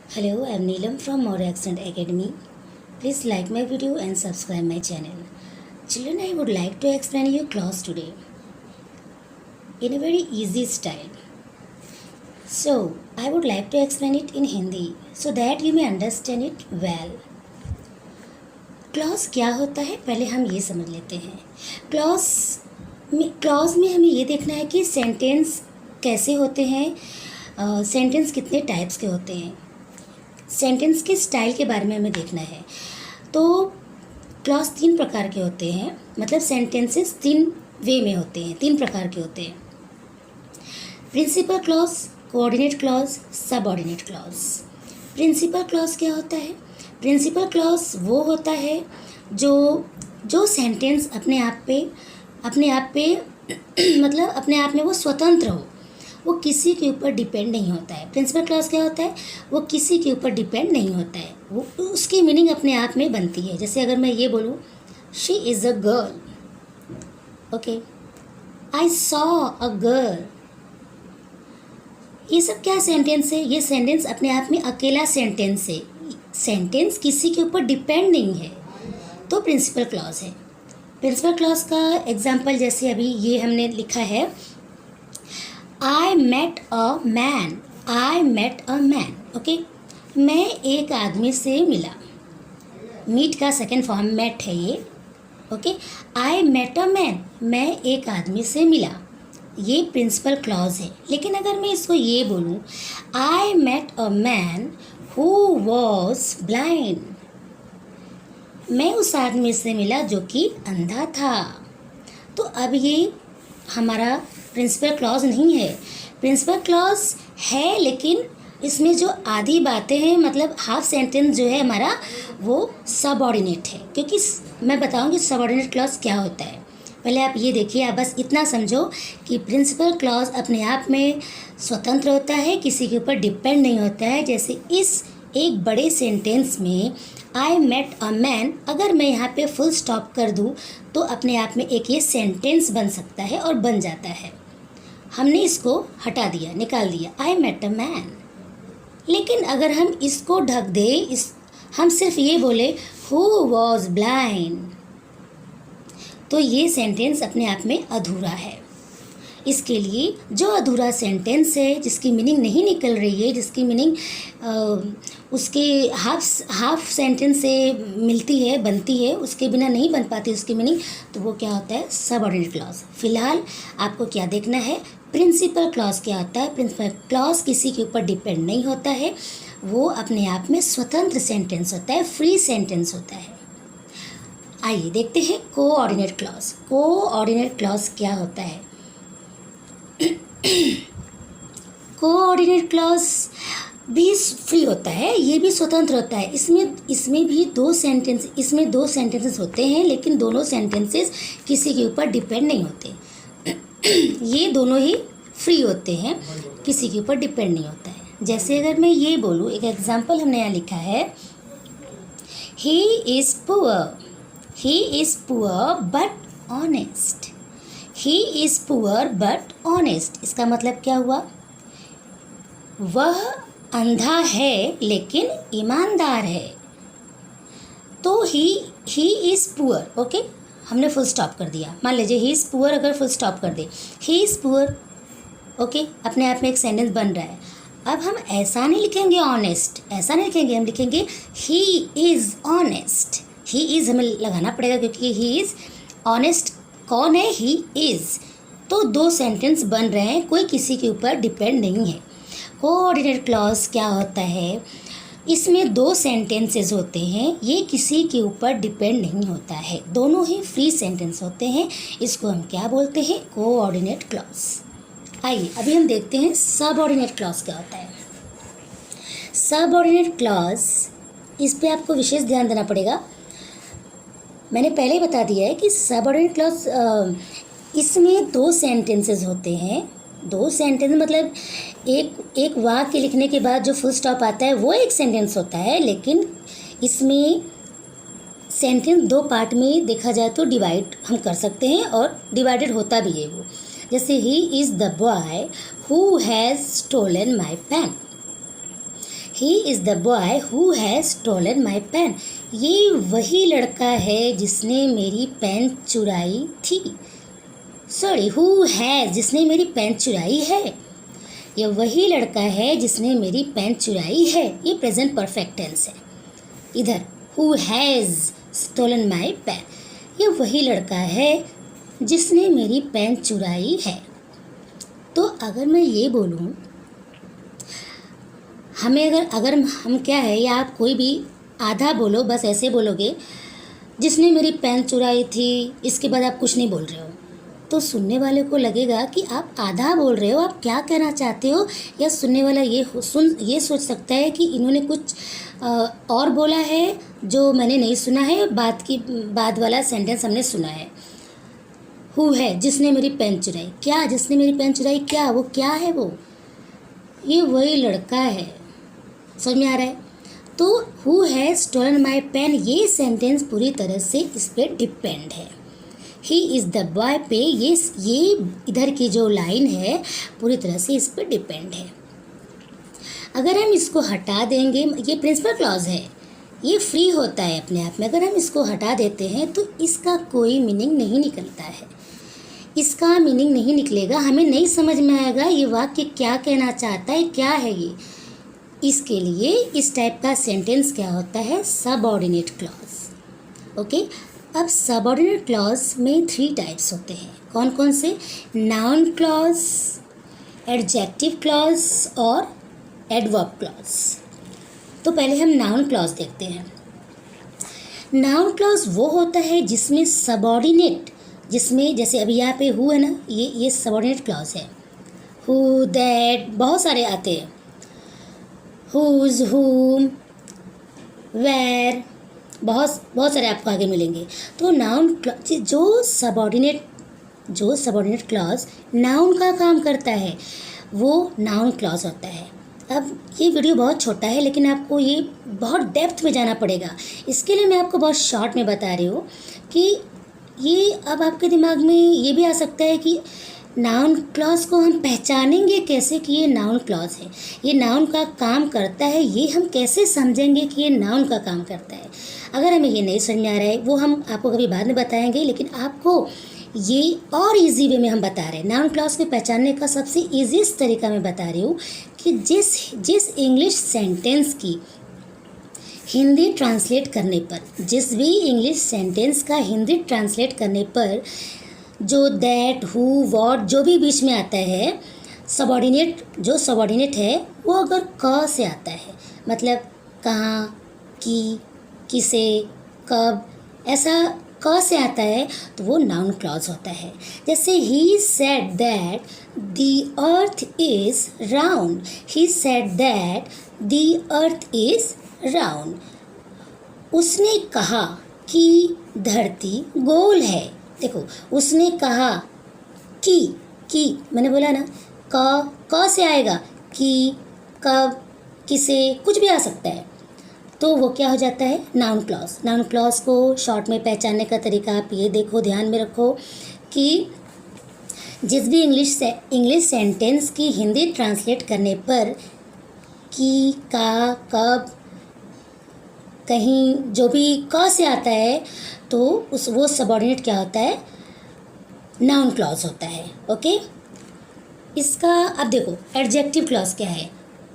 Hello, I am Neelam from More Accent Academy. Please like my video and subscribe my channel. Children, I would like to explain you clause today in a very easy style. So, I would like to explain it in Hindi so that you may understand it well. Clause क्या होता है पहले हम ये समझ लेते हैं। Clause में हमें ये देखना है कि सेंटेंस कैसे होते हैं, सेंटेंस कितने टाइप्स के होते हैं, सेंटेंस के स्टाइल के बारे में हमें देखना है। तो क्लॉज 3 प्रकार के होते हैं, मतलब सेंटेंसेस 3 वे में होते हैं, 3 प्रकार के होते हैं। Principal clause, coordinate clause, subordinate clause. Principal clause क्या होता है? प्रिंसिपल क्लॉज वो होता है जो सेंटेंस अपने आप पे मतलब अपने आप में वो स्वतंत्र हो, वो किसी के ऊपर डिपेंड नहीं होता है। प्रिंसिपल क्लॉज क्या होता है? वो किसी के ऊपर डिपेंड नहीं होता है, वो उसकी मीनिंग अपने आप में बनती है। जैसे अगर मैं ये बोलूँ she is a girl, okay, I saw a girl, ये सब क्या सेंटेंस है? ये सेंटेंस अपने आप में अकेला सेंटेंस है, सेंटेंस किसी के ऊपर डिपेंड नहीं है, तो प्रिंसिपल क्लॉज है। प्रिंसिपल क्लॉज का एग्जाम्पल जैसे अभी ये हमने लिखा है, I met a man, I met a man, okay, मैं एक आदमी से मिला। मीट का सेकेंड फॉर्म मेट है ये, okay. I met a man, मैं एक आदमी से मिला, ये प्रिंसिपल क्लॉज है। लेकिन अगर मैं इसको ये बोलूँ, I met a man who was blind, मैं उस आदमी से मिला जो कि अंधा था, तो अब ये हमारा प्रिंसिपल क्लॉज नहीं है। प्रिंसिपल क्लॉज है, लेकिन इसमें जो आधी बातें हैं, मतलब हाफ सेंटेंस जो है हमारा, वो सबऑर्डिनेट है। क्योंकि मैं बताऊंगी सबऑर्डिनेट क्लॉज क्या होता है। पहले आप ये देखिए, आप बस इतना समझो कि प्रिंसिपल क्लॉज अपने आप में स्वतंत्र होता है, किसी के ऊपर डिपेंड नहीं होता है। जैसे इस एक बड़े सेंटेंस में आई मेट अ मैन, अगर मैं यहाँ पे फुल स्टॉप कर दूँ तो अपने आप में एक ये सेंटेंस बन सकता है और बन जाता है। हमने इसको हटा दिया, निकाल दिया, आई मेट अ मैन। लेकिन अगर हम इसको ढक दें, हम सिर्फ ये बोले हु वॉज ब्लाइंड, तो ये सेंटेंस अपने आप में अधूरा है। इसके लिए जो अधूरा सेंटेंस है, जिसकी मीनिंग नहीं निकल रही है, जिसकी मीनिंग उसके हाफ सेंटेंस से मिलती है, बनती है, उसके बिना नहीं बन पाती उसकी मीनिंग, तो वो क्या होता है? Subordinate clause. फिलहाल आपको क्या देखना है? प्रिंसिपल क्लॉज क्या होता है? प्रिंसिपल क्लॉज किसी के ऊपर डिपेंड नहीं होता है, वो अपने आप में स्वतंत्र सेंटेंस होता है, फ्री सेंटेंस होता है। आइए देखते हैं कोऑर्डिनेट क्लॉज। कोऑर्डिनेट क्लॉज क्या होता है? कोऑर्डिनेट क्लॉज भी फ्री होता है, ये भी स्वतंत्र होता है। इसमें भी दो सेंटेंसेस होते हैं, लेकिन दोनों सेंटेंसेस किसी के ऊपर डिपेंड नहीं होते। ये दोनों ही फ्री होते हैं, किसी के ऊपर डिपेंड नहीं होता है। जैसे अगर मैं ये बोलूँ, एक एग्जाम्पल हमने यहाँ लिखा है, he is poor, he is poor but honest. He is poor but honest, इसका मतलब क्या हुआ? वह अंधा है लेकिन ईमानदार है। तो ही इज़ पुअर, ओके, हमने फुल स्टॉप कर दिया। मान लीजिए ही इज़ पुअर, अगर फुल स्टॉप कर दे, ही इज़ पुअर, ओके, अपने आप में एक सेंटेंस बन रहा है। अब हम ऐसा नहीं लिखेंगे ऑनेस्ट, ऐसा नहीं लिखेंगे, हम लिखेंगे he is honest. He is हमें लगाना पड़ेगा, क्योंकि ही इज़ ऑनेस्ट कौन है? He is. तो 2 सेंटेंस बन रहे हैं, कोई किसी के ऊपर डिपेंड नहीं है। कोऑर्डिनेट क्लॉज क्या होता है? इसमें 2 सेंटेंसेस होते हैं, ये किसी के ऊपर डिपेंड नहीं होता है, दोनों ही फ्री सेंटेंस होते हैं। इसको हम क्या बोलते हैं? Coordinate clause. आइए अभी हम देखते हैं सबऑर्डिनेट क्लॉज क्या होता है। सबऑर्डिनेट क्लॉज, इस पे आपको विशेष ध्यान देना पड़ेगा। मैंने पहले ही बता दिया है कि सबऑर्डिनेट क्लॉज इसमें 2 सेंटेंसेस होते हैं। 2 सेंटेंस मतलब एक वाक्य लिखने के बाद जो फुल स्टॉप आता है वो एक सेंटेंस होता है, लेकिन इसमें सेंटेंस 2 पार्ट में देखा जाए तो डिवाइड हम कर सकते हैं, और डिवाइडेड होता भी है वो। जैसे he is the boy who has stolen my pen, he is the boy who has stolen my pen. ये वही लड़का है जिसने मेरी पेन चुराई थी। सॉरी, हु हैज़, जिसने मेरी पेन चुराई है। ये वही लड़का है जिसने मेरी पेन चुराई है, ये प्रेजेंट परफेक्ट टेंस है। इधर who has stolen my pen, ये वही लड़का है जिसने मेरी पेन चुराई है। तो अगर मैं ये बोलूँ, हमें अगर हम क्या है, या आप कोई भी आधा बोलो, बस ऐसे बोलोगे जिसने मेरी पेन चुराई थी, इसके बाद आप कुछ नहीं बोल रहे हो, तो सुनने वाले को लगेगा कि आप आधा बोल रहे हो, आप क्या कहना चाहते हो। या सुनने वाला ये सोच सकता है कि इन्होंने कुछ और बोला है जो मैंने नहीं सुना है, बाद वाला सेंटेंस हमने सुना है। हु है, जिसने मेरी पेन चुराई, क्या जिसने मेरी पेन चुराई, क्या वो, क्या है वो, ये वही लड़का है। समझ में आ रहा है। तो who has stolen my pen, ये सेंटेंस पूरी तरह से इस पर डिपेंड है। ही इज़ द बॉय पे ये इधर की जो लाइन है पूरी तरह से इस पर डिपेंड है। अगर हम इसको हटा देंगे, ये प्रिंसिपल क्लॉज है, ये फ्री होता है अपने आप में। अगर हम इसको हटा देते हैं तो इसका कोई मीनिंग नहीं निकलता है, इसका मीनिंग नहीं निकलेगा, हमें नहीं समझ में आएगा ये वाक्य क्या कहना चाहता है, क्या है ये। इसके लिए इस टाइप का सेंटेंस क्या होता है, सबऑर्डिनेट क्लॉज। ओके, अब सबऑर्डिनेट क्लॉज में 3 टाइप्स होते हैं। कौन कौन से, नाउन क्लॉज, एडजेक्टिव क्लॉज और एडवर्ब क्लॉज। तो पहले हम नाउन क्लॉज देखते हैं। नाउन क्लॉज वो होता है जिसमें सबऑर्डिनेट, जिसमें जैसे अभी यहाँ पे हु है ना, ये सबऑर्डिनेट क्लॉज है। हु, दैट, बहुत सारे आते हैं, हुज, हुम, वेर, बहुत सारे आपको आगे मिलेंगे। तो नाउन जो सबऑर्डिनेट क्लॉज नाउन का काम करता है वो नाउन क्लॉज होता है। अब ये वीडियो बहुत छोटा है लेकिन आपको ये बहुत डेप्थ में जाना पड़ेगा, इसके लिए मैं आपको बहुत शॉर्ट में बता रही हूँ कि ये अब आपके दिमाग में ये भी आ सकता है कि नाउन क्लॉज को हम पहचानेंगे कैसे कि ये नाउन क्लॉज है, ये नाउन का काम करता है, ये हम कैसे समझेंगे कि ये नाउन का काम करता है। अगर हमें ये नहीं समझ में आ रहा है वो हम आपको कभी बाद में बताएंगे, लेकिन आपको ये और इजी वे में हम बता रहे हैं। नाउन क्लॉज को पहचानने का सबसे ईजीएस्ट तरीका मैं बता रही हूँ कि जिस इंग्लिश सेंटेंस की हिंदी ट्रांसलेट करने पर, जिस भी इंग्लिश सेंटेंस का हिंदी ट्रांसलेट करने पर जो दैट, हु, व्हाट जो भी बीच में आता है, सबऑर्डिनेट है वो अगर क से आता है, मतलब कहाँ, की, किसे, कब, ऐसा क से आता है तो वो नाउन क्लॉज होता है। जैसे he said that the earth is round, he said that the earth is round, उसने कहा कि धरती गोल है। देखो, उसने कहा कि मैंने बोला ना क से आएगा, कि, कब, किसे, कुछ भी आ सकता है, तो वो क्या हो जाता है, नाउन क्लॉज। नाउन क्लॉज को शॉर्ट में पहचानने का तरीका आप ये देखो, ध्यान में रखो कि जिस भी इंग्लिश सेंटेंस की हिंदी ट्रांसलेट करने पर कि, का, कब, कहीं जो भी क से आता है तो वो सबऑर्डिनेट क्या होता है, नाउन क्लॉज होता है। ओके, इसका अब देखो एडजेक्टिव क्लॉज क्या है,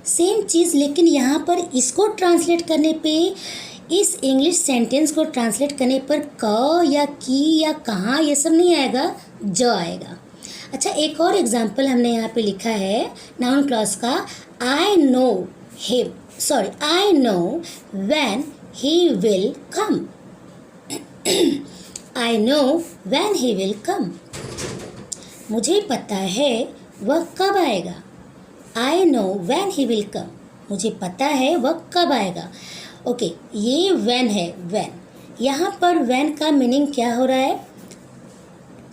सेम चीज़, लेकिन यहाँ पर इसको ट्रांसलेट करने पे, इस इंग्लिश सेंटेंस को ट्रांसलेट करने पर क या की या कहाँ ये सब नहीं आएगा, ज आएगा। अच्छा, एक और एग्जांपल हमने यहाँ पे लिखा है नाउन क्लॉज का, I know when he will come. I know when he will come, मुझे पता है वह कब आएगा। I know when he will come, मुझे पता है वह कब आएगा। ओके, ये व्हेन है, व्हेन, यहाँ पर व्हेन का मीनिंग क्या हो रहा है,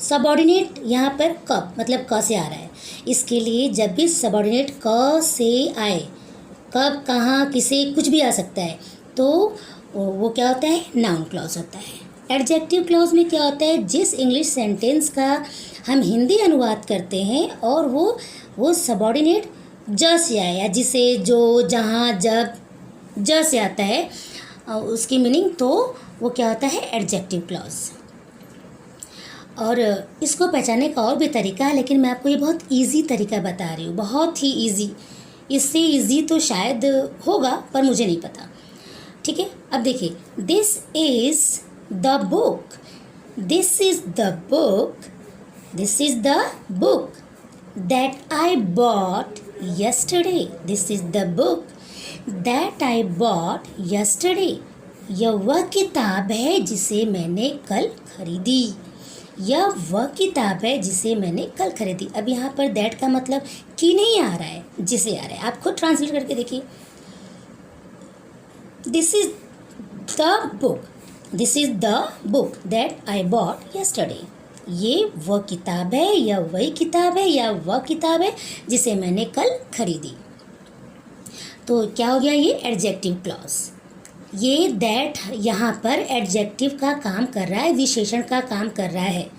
सबऑर्डिनेट, यहाँ पर कब मतलब क से आ रहा है। इसके लिए जब भी सबऑर्डिनेट क से आए, कब, कहाँ, किसे, कुछ भी आ सकता है, तो वो क्या होता है, नाउन क्लॉज होता है। एडजेक्टिव क्लॉज में क्या होता है, जिस इंग्लिश सेंटेंस का हम हिंदी अनुवाद करते हैं और वो सबऑर्डिनेट ज से आया, जिसे, जो, जहाँ, जब, ज से आता है उसकी मीनिंग, तो वो क्या होता है, एडजेक्टिव क्लॉज। और इसको पहचानने का और भी तरीका है, लेकिन मैं आपको ये बहुत इजी तरीका बता रही हूँ, बहुत ही इजी। इससे इजी तो शायद होगा पर मुझे नहीं पता। ठीक है, अब देखिए, this is the book, this is the book, this is the book that I bought yesterday, this is the book that I bought yesterday, यह वह किताब है जिसे मैंने कल खरीदी, यह वह किताब है जिसे मैंने कल खरीदी। अब यहाँ पर दैट का मतलब कि नहीं आ रहा है, जिसे आ रहा है। आप खुद ट्रांसलेट करके देखिए, this is the book, this is the book that I bought yesterday, ये वह किताब है, या वही किताब है, या वह किताब है जिसे मैंने कल खरीदी। तो क्या हो गया, ये एडजेक्टिव क्लॉज। ये दैट यहाँ पर एडजेक्टिव का काम कर रहा है, विशेषण का काम कर रहा है।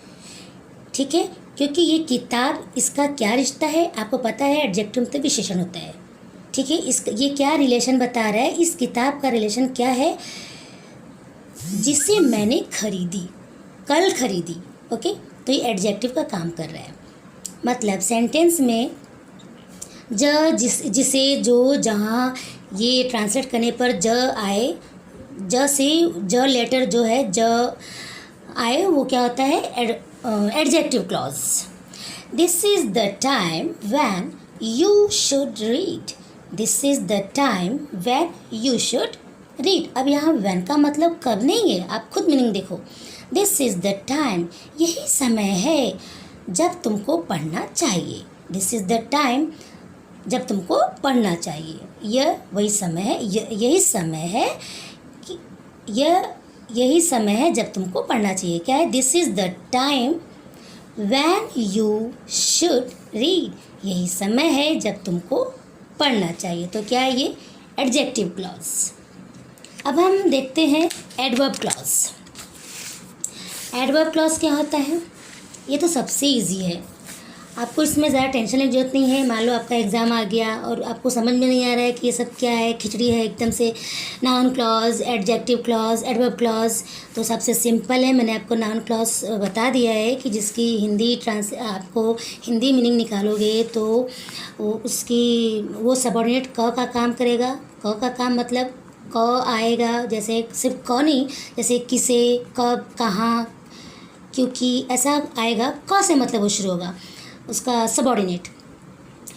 ठीक है, क्योंकि ये किताब, इसका क्या रिश्ता है आपको पता है, एडजेक्टिव तो विशेषण होता है। ठीक है, ये क्या रिलेशन बता रहा है, इस किताब का रिलेशन क्या है, जिसे मैंने खरीदी, कल खरीदी। ओके, तो ये एडजेक्टिव का काम कर रहा है। मतलब सेंटेंस में जिसे, जो, जहाँ, ये ट्रांसलेट करने पर ज आए, ज से, ज लेटर जो है ज आए, वो क्या होता है, adjective clause. This is the time when you should read, this is the time when you should read. अब यहाँ व्हेन का मतलब कब नहीं है, आप खुद मीनिंग देखो। दिस इज़ द टाइम, यही समय है जब तुमको पढ़ना चाहिए, दिस इज़ द टाइम जब तुमको पढ़ना चाहिए, यह वही समय है, यही समय है कि यही समय है जब तुमको पढ़ना चाहिए। क्या है, this is the time when you should read, यही समय है जब तुमको पढ़ना चाहिए। तो क्या है, ये एडजेक्टिव क्लॉज। अब हम देखते हैं एडवर्ब क्लॉज। एडवर्ब क्लॉज क्या होता है, ये तो सबसे इजी है, आपको इसमें ज़्यादा टेंशन लेने की जरूरत नहीं है। मान लो आपका एग्ज़ाम आ गया और आपको समझ में नहीं आ रहा है कि ये सब क्या है, खिचड़ी है एकदम से। Noun clause, adjective clause, adverb clause, तो सबसे सिंपल है। मैंने आपको नाउन क्लॉज बता दिया है कि जिसकी हिंदी आपको हिंदी मीनिंग निकालोगे तो वो सबऑर्डिनेट क का काम करेगा। क का काम मतलब क आएगा, जैसे सिर्फ क नहीं, जैसे किसे, कब, कहाँ, क्योंकि, ऐसा आएगा। क से मतलब वो शुरू होगा उसका सबऑर्डिनेट,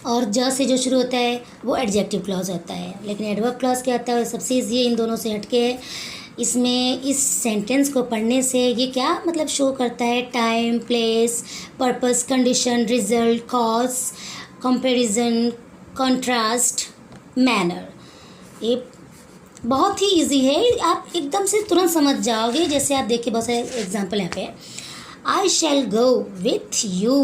और ज से जो शुरू होता है वो एडजेक्टिव क्लॉज होता है। लेकिन एडवर्ब क्लॉज क्या होता है, सबसे ईजी है, इन दोनों से हटके है। इसमें इस सेंटेंस को पढ़ने से ये क्या मतलब शो करता है, time, place, purpose, condition, result, cause, comparison, contrast, manner. ये बहुत ही इजी है, आप एकदम से तुरंत समझ जाओगे। जैसे आप देखिए, बहुत सारे एग्जाम्पल यहाँ पे, I shall go with you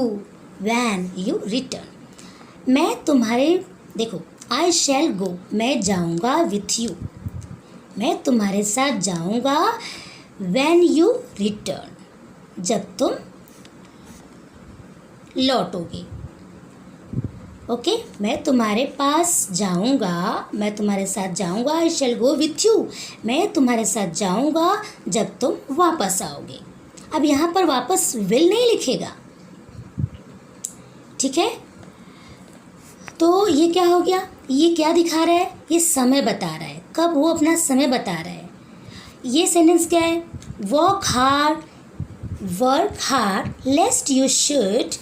when you return, मैं तुम्हारे, देखो, आई शैल गो, मैं जाऊँगा, विथ यू, मैं तुम्हारे साथ जाऊँगा, व्हेन यू रिटर्न, जब तुम लौटोगे। ओके, मैं तुम्हारे पास जाऊँगा, मैं तुम्हारे साथ जाऊँगा, आई शैल गो विथ यू, मैं तुम्हारे साथ जाऊँगा जब तुम वापस आओगे। अब यहाँ पर वापस विल नहीं लिखेगा, ठीक है। तो ये क्या हो गया, ये क्या दिखा रहा है, ये समय बता रहा है, कब, वो अपना समय बता रहा है। ये सेंटेंस क्या है, work hard लेस्ट you should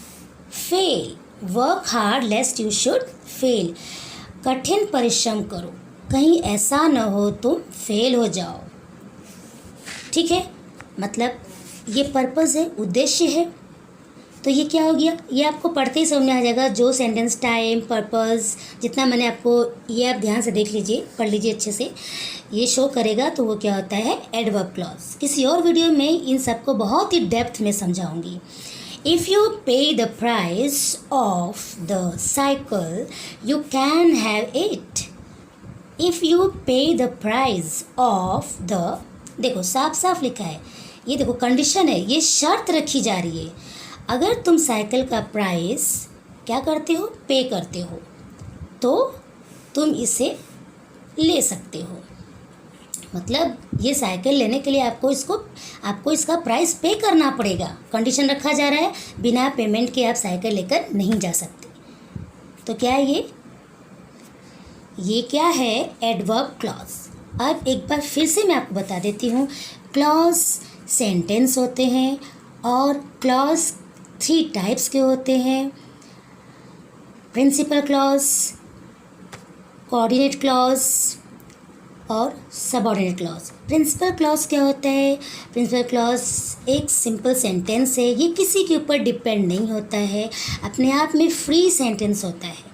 fail, work hard लेस्ट you should fail, कठिन परिश्रम करो, कहीं ऐसा न हो तुम फेल हो जाओ। ठीक है, मतलब ये पर्पस है, उद्देश्य है। तो ये क्या हो गया, ये आपको पढ़ते ही समझ में आ जाएगा। जो सेंटेंस, टाइम, पर्पस, जितना मैंने आपको, ये आप ध्यान से देख लीजिए, पढ़ लीजिए अच्छे से, ये शो करेगा। तो वो क्या होता है, एडवर्ब क्लॉज। किसी और वीडियो में इन सबको बहुत ही डेप्थ में समझाऊंगी। इफ़ यू पे the price of the cycle you can have it, if you पे द प्राइस ऑफ द, देखो साफ साफ लिखा है, ये देखो कंडीशन है, ये शर्त रखी जा रही है। अगर तुम साइकिल का प्राइस क्या करते हो, पे करते हो, तो तुम इसे ले सकते हो। मतलब ये साइकिल लेने के लिए आपको इसका प्राइस पे करना पड़ेगा। कंडीशन रखा जा रहा है, बिना पेमेंट के आप साइकिल लेकर नहीं जा सकते। तो क्या है ये क्या है? Adverb clause. अब एक बार फिर से मैं आपको बता देती हूँ, क्लॉज सेंटेंस होते हैं और क्लॉज 3 टाइप्स के होते हैं, प्रिंसिपल क्लॉज, कोऑर्डिनेट क्लॉज और सबऑर्डिनेट क्लॉज। प्रिंसिपल क्लॉज क्या होता है? प्रिंसिपल क्लॉज एक सिंपल सेंटेंस है, ये किसी के ऊपर डिपेंड नहीं होता है, अपने आप में फ्री सेंटेंस होता है।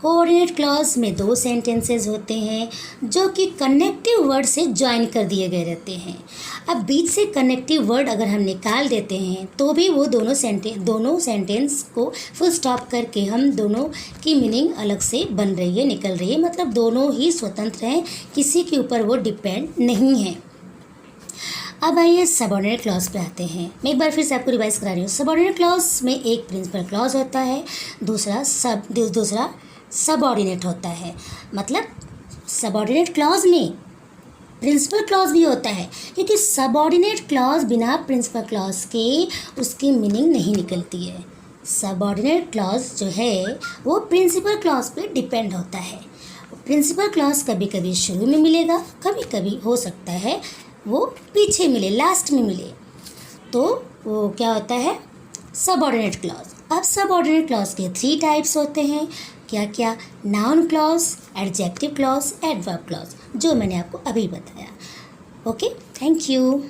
कोऑर्डिनेट क्लॉज में 2 सेंटेंसेस होते हैं जो कि कनेक्टिव वर्ड से ज्वाइन कर दिए गए रहते हैं। अब बीच से कनेक्टिव वर्ड अगर हम निकाल देते हैं तो भी वो दोनों सेंटेंस को फुल स्टॉप करके हम दोनों की मीनिंग अलग से बन रही है, निकल रही है। मतलब दोनों ही स्वतंत्र हैं, किसी के ऊपर वो डिपेंड नहीं है। अब आइए सबऑर्डिनेट क्लॉज पे आते हैं। मैं एक बार फिर से आपको रिवाइज करा रही हूँ। सबऑर्डिनेट क्लॉज में एक प्रिंसिपल क्लॉज होता है, दूसरा सबऑर्डिनेट होता है। मतलब सबऑर्डिनेट क्लॉज में प्रिंसिपल क्लॉज भी होता है, क्योंकि सबऑर्डिनेट क्लॉज बिना प्रिंसिपल क्लॉज के उसकी मीनिंग नहीं निकलती है। सबऑर्डिनेट क्लॉज जो है वो प्रिंसिपल क्लॉज पे डिपेंड होता है। प्रिंसिपल क्लॉज कभी कभी शुरू में मिलेगा, कभी कभी हो सकता है वो पीछे मिले, लास्ट में मिले, तो वो क्या होता है? Subordinate clause. अब सबऑर्डिनेट क्लॉज के 3 टाइप्स होते हैं। क्या क्या? Noun clause, adjective clause, adverb clause, जो मैंने आपको अभी बताया। Okay, thank you.